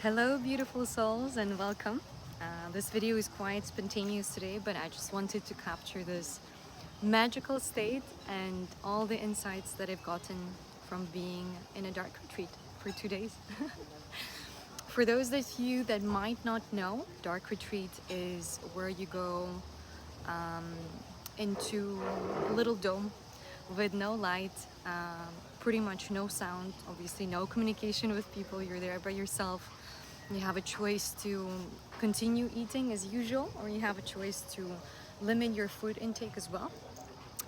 Hello, beautiful souls, and welcome. This video is quite spontaneous today, but I just wanted to capture this magical state and all the insights that I've gotten from being in a dark retreat for 2 days. For those of you that might not know, dark retreat is where you go into a little dome with no light, pretty much no sound, obviously no communication with people. You're there by yourself. You have a choice to continue eating as usual, or you have a choice to limit your food intake as well.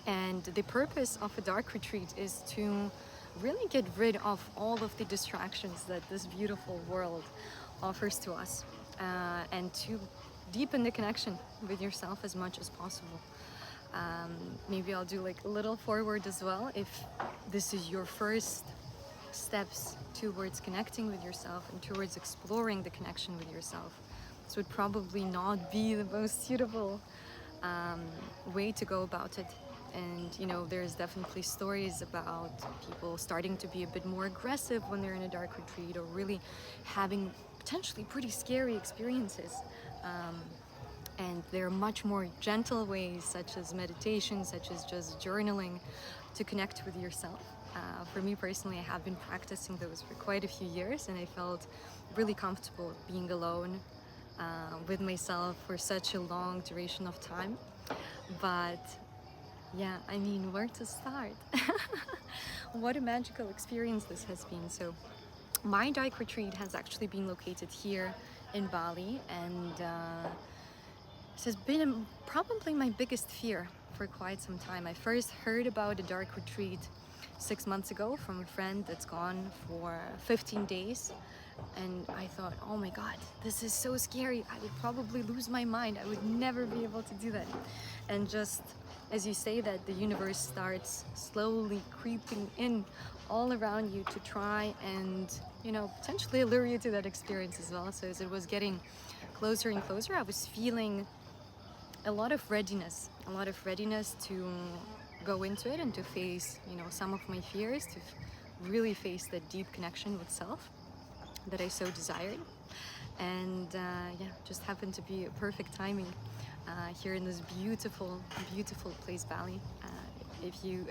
And the purpose of a dark retreat is to really get rid of all of the distractions that this beautiful world offers to us, and to deepen the connection with yourself as much as possible. Maybe I'll do like a little forward as well. If this is your first steps towards connecting with yourself and towards exploring the connection with yourself, this would probably not be the most suitable way to go about it. And there's definitely stories about people starting to be a bit more aggressive when they're in a dark retreat, or really having potentially pretty scary experiences. And there are much more gentle ways, such as meditation, such as just journaling, to connect with yourself. For me personally, I have been practicing those for quite a few years, and I felt really comfortable being alone with myself for such a long duration of time. But yeah, I mean, where to start? What a magical experience this has been. So my dark retreat has actually been located here in Bali, and this has been probably my biggest fear for quite some time. I first heard about a dark retreat 6 months ago from a friend that's gone for 15 days. And I thought, oh my God, this is so scary. I would probably lose my mind. I would never be able to do that. And just as you say that, the universe starts slowly creeping in all around you to try and, potentially lure you to that experience as well. So as it was getting closer and closer, I was feeling a lot of readiness to go into it and to face, some of my fears, to really face that deep connection with self that I so desired. And yeah, just happened to be a perfect timing here in this beautiful, beautiful place, Bali.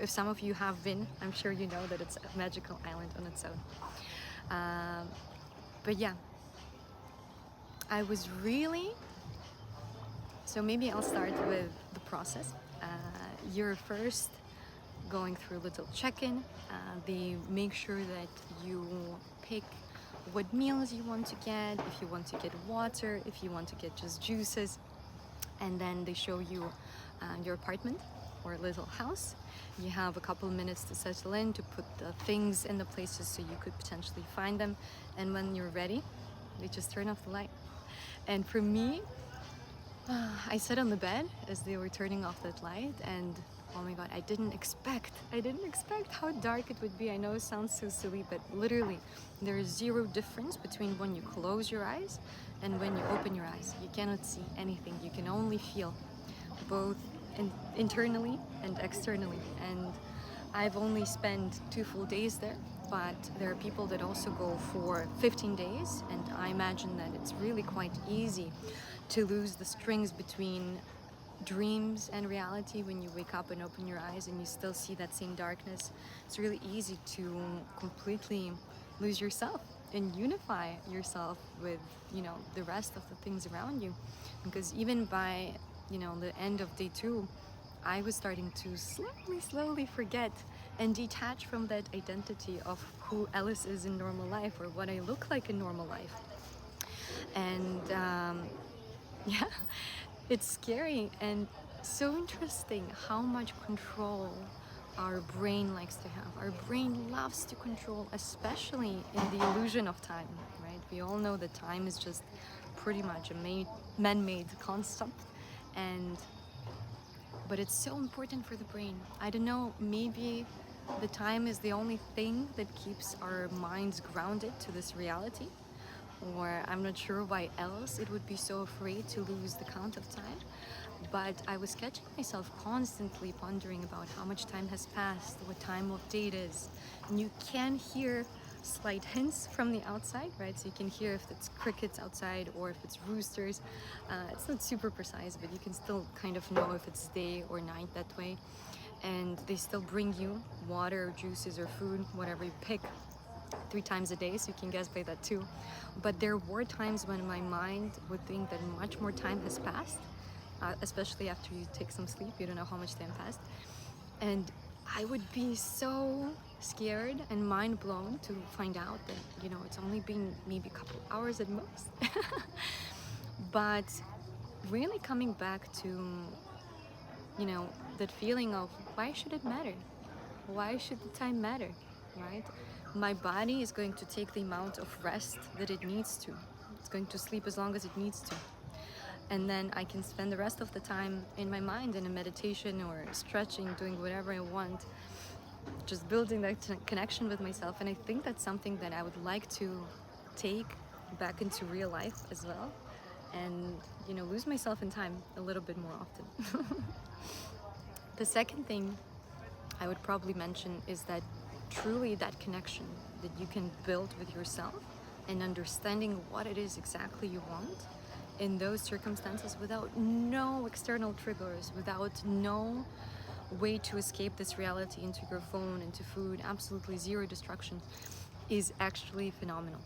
If some of you have been, I'm sure you know that it's a magical island on its own. But yeah, I was really So maybe I'll start with the process. You're first going through a little check-in. They make sure that you pick what meals you want to get, if you want to get water, if you want to get just juices. And then they show you your apartment or little house. You have a couple of minutes to settle in, to put the things in the places so you could potentially find them. And when you're ready, they just turn off the light. And for me, I sat on the bed as they were turning off that light, and oh my God, I didn't expect how dark it would be. I know it sounds so silly, but literally there is zero difference between when you close your eyes and when you open your eyes. You cannot see anything. You can only feel, both internally and externally. And I've only spent 2 full days there, but there are people that also go for 15 days, and I imagine that it's really quite easy to lose the strings between dreams and reality when you wake up and open your eyes and you still see that same darkness. It's really easy to completely lose yourself and unify yourself with, the rest of the things around you. Because even by, the end of day 2, I was starting to slowly forget and detach from that identity of who Alice is in normal life, or what I look like in normal life. And yeah, it's scary and so interesting how much control our brain likes to have. Our brain loves to control, especially in the illusion of time, right? We all know that time is just pretty much a man-made construct, but it's so important for the brain. I don't know, maybe the time is the only thing that keeps our minds grounded to this reality, or I'm not sure why else it would be so afraid to lose the count of time. But I was catching myself constantly pondering about how much time has passed, what time of day it is. And you can hear slight hints from the outside, right? So you can hear if it's crickets outside or if it's roosters. It's not super precise, but you can still kind of know if it's day or night that way. And they still bring you water, juices, or food, whatever you pick, 3 times a day, so you can guess by that too. But there were times when my mind would think that much more time has passed, especially after you take some sleep, you don't know how much time passed. And I would be so scared and mind blown to find out that, it's only been maybe a couple hours at most. But really coming back to, that feeling of why should it matter? Why should the time matter, right? My body is going to take the amount of rest that it needs to. It's going to sleep as long as it needs to. And then I can spend the rest of the time in my mind in a meditation or stretching, doing whatever I want, just building that connection with myself. And I think that's something that I would like to take back into real life as well, and lose myself in time a little bit more often. The second thing I would probably mention is that truly that connection that you can build with yourself and understanding what it is exactly you want in those circumstances without no external triggers, without no way to escape this reality into your phone, into food, absolutely zero distraction, is actually phenomenal.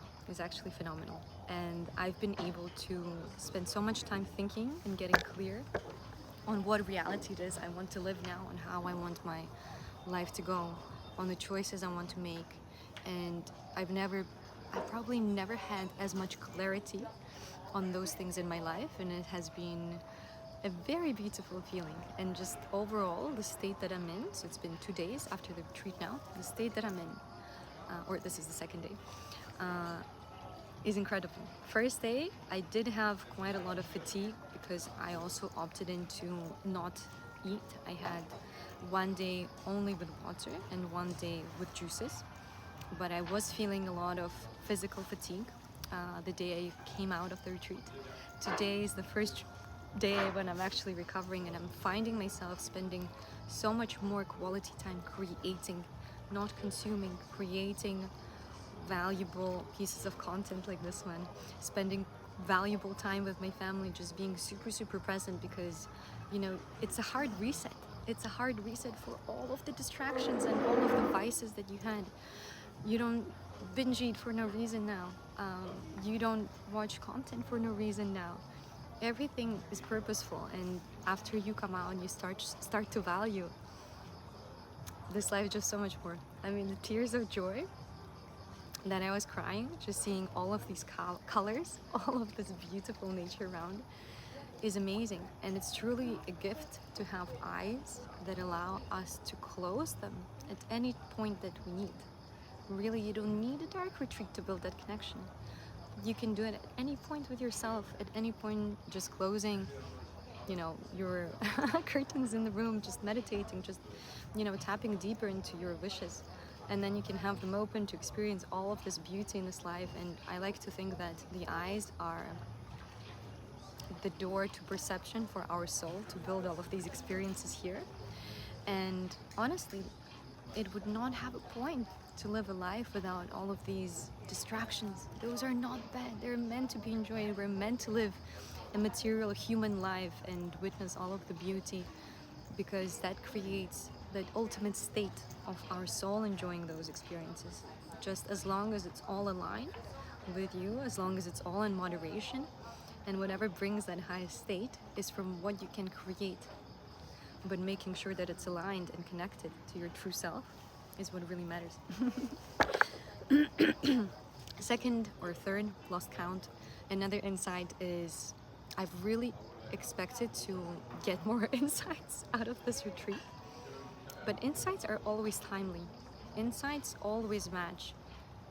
And I've been able to spend so much time thinking and getting clear on what reality it is I want to live now, and how I want my life to go, on the choices I want to make. And I probably never had as much clarity on those things in my life, and it has been a very beautiful feeling. And just overall, the state that I'm in, so it's been 2 days after the retreat now, the state that I'm in, or this is the second day, is incredible. First day, I did have quite a lot of fatigue because I also opted into not eat. I had 1 day only with water and 1 day with juices, but I was feeling a lot of physical fatigue the day I came out of the retreat. Today is the first day when I'm actually recovering, and I'm finding myself spending so much more quality time creating, not consuming, creating valuable pieces of content like this one, spending valuable time with my family, just being super present, because it's a hard reset. It's a hard reset for all of the distractions and all of the vices that you had. You don't binge eat for no reason now. You don't watch content for no reason now. Everything is purposeful, and after you come out and you start to value this life just so much more. I mean, the tears of joy that I was crying just seeing all of these colors, all of this beautiful nature around, is amazing. And it's truly a gift to have eyes that allow us to close them at any point that we need. Really, you don't need a dark retreat to build that connection. You can do it at any point with yourself, at any point, just closing your curtains in the room, just meditating, just tapping deeper into your wishes, and then you can have them open to experience all of this beauty in this life. And I like to think that the eyes are the door to perception for our soul to build all of these experiences here. And honestly, it would not have a point to live a life without all of these distractions. Those are not bad. They're meant to be enjoyed. We're meant to live a material human life and witness all of the beauty, because that creates that ultimate state of our soul enjoying those experiences. Just as long as it's all aligned with you, as long as it's all in moderation, and whatever brings that highest state is from what you can create. But making sure that it's aligned and connected to your true self is what really matters. Second or third, lost count, another insight is I've really expected to get more insights out of this retreat. But insights are always timely. Insights always match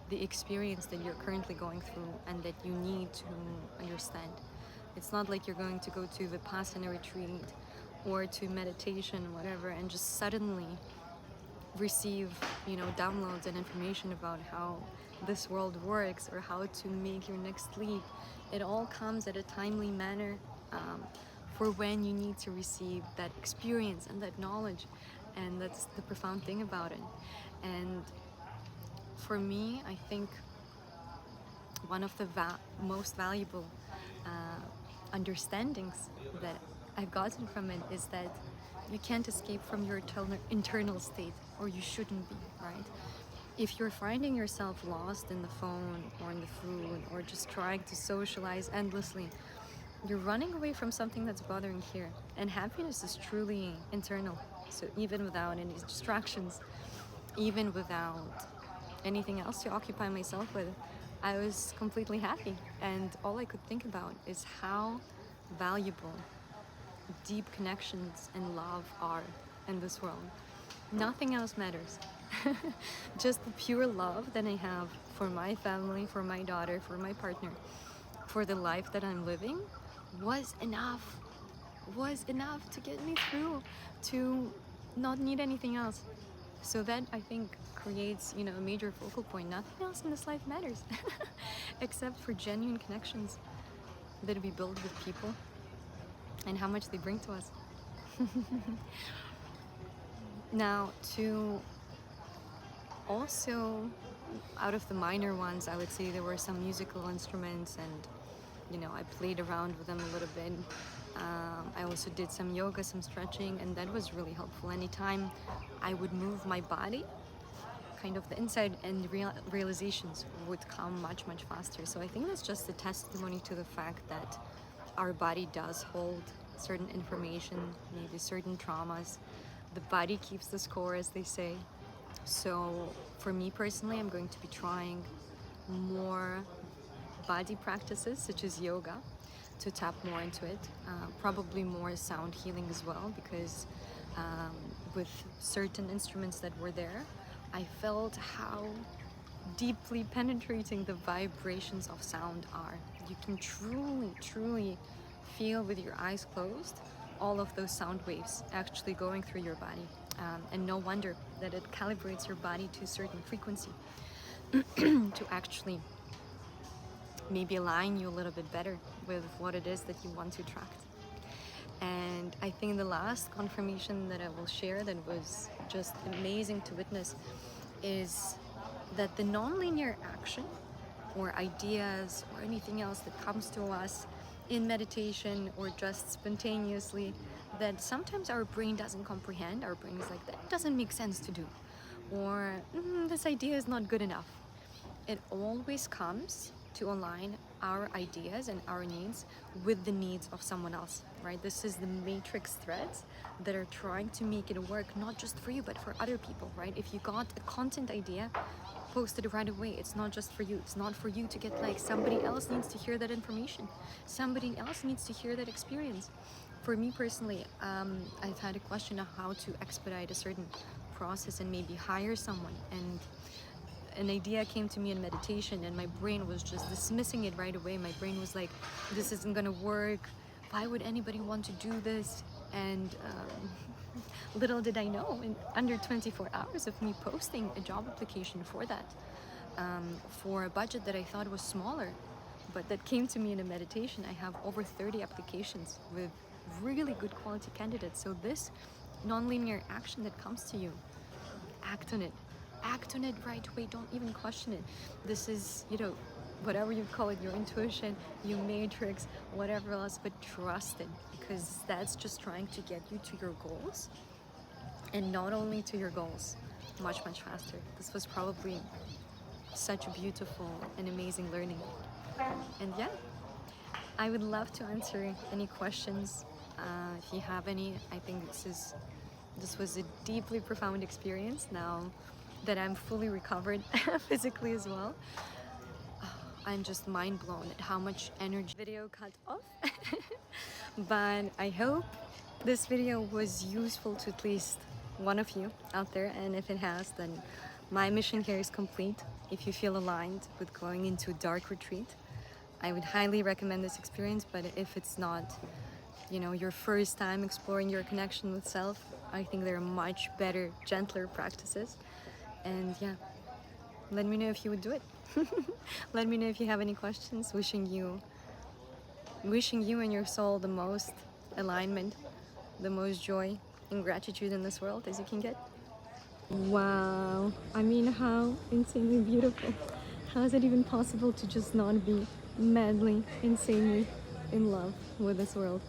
the experience that you're currently going through and that you need to understand. It's not like you're going to go to Vipassana retreat or to meditation, whatever, and just suddenly receive, downloads and information about how this world works or how to make your next leap. It all comes at a timely manner for when you need to receive that experience and that knowledge. And that's the profound thing about it. And For me, I think one of the most valuable uh, understandings that I've gotten from it is that you can't escape from your internal state, or you shouldn't be, right? If you're finding yourself lost in the phone or in the food or just trying to socialize endlessly, you're running away from something that's bothering here. And happiness is truly internal. So even without any distractions, even without anything else to occupy myself with, I was completely happy. And all I could think about is how valuable deep connections and love are in this world. Nothing else matters. Just the pure love that I have for my family, for my daughter, for my partner, for the life that I'm living was enough. Was enough to get me through, to not need anything else. So that, I think, creates, a major focal point. Nothing else in this life matters except for genuine connections that we build with people and how much they bring to us. Now, to also, out of the minor ones, I would say there were some musical instruments, and I played around with them a little bit. I also did some yoga, some stretching, and that was really helpful. Anytime I would move my body, kind of the inside and realizations would come much, much faster. So I think that's just a testimony to the fact that our body does hold certain information, maybe certain traumas. The body keeps the score, as they say. So for me personally, I'm going to be trying more body practices such as yoga to tap more into it. Probably more sound healing as well, because with certain instruments that were there, I felt how deeply penetrating the vibrations of sound are. You can truly, truly feel with your eyes closed all of those sound waves actually going through your body. And no wonder that it calibrates your body to a certain frequency to actually maybe align you a little bit better with what it is that you want to attract. And I think the last confirmation that I will share that was just amazing to witness is that the nonlinear action or ideas or anything else that comes to us in meditation or just spontaneously, that sometimes our brain doesn't comprehend. Our brain is like, that doesn't make sense to do, or this idea is not good enough. It always comes to align our ideas and our needs with the needs of someone else, right? This is the matrix threads that are trying to make it work, not just for you, but for other people, right? If you got a content idea, post it right away. It's not just for you. It's not for you to get likes. Somebody else needs to hear that information. Somebody else needs to hear that experience. For me personally, I've had a question of how to expedite a certain process and maybe hire someone, and an idea came to me in meditation, and my brain was just dismissing it right away. My brain was like, this isn't gonna work. Why would anybody want to do this? And little did I know, in under 24 hours of me posting a job application for that, for a budget that I thought was smaller, but that came to me in a meditation, I have over 30 applications with really good quality candidates. So this nonlinear action that comes to you, act on it. Act on it right away. Don't even question it. This is, whatever you call it, your intuition, your matrix, whatever else, but trust it, because that's just trying to get you to your goals, and not only to your goals, much, much faster. This was probably such a beautiful and amazing learning. And yeah, I would love to answer any questions. If you have any, I think this was a deeply profound experience now that I'm fully recovered physically as well. I'm just mind blown at how much energy video cut off. But I hope this video was useful to at least one of you out there, and if it has, then my mission here is complete. If you feel aligned with going into a dark retreat, I would highly recommend this experience. But if it's not, your first time exploring your connection with self, I think there are much better, gentler practices. And yeah, let me know if you would do it. Let me know if you have any questions. Wishing you and your soul the most alignment, the most joy and gratitude in this world as you can get. Wow. I mean, how insanely beautiful. How is it even possible to just not be madly, insanely in love with this world?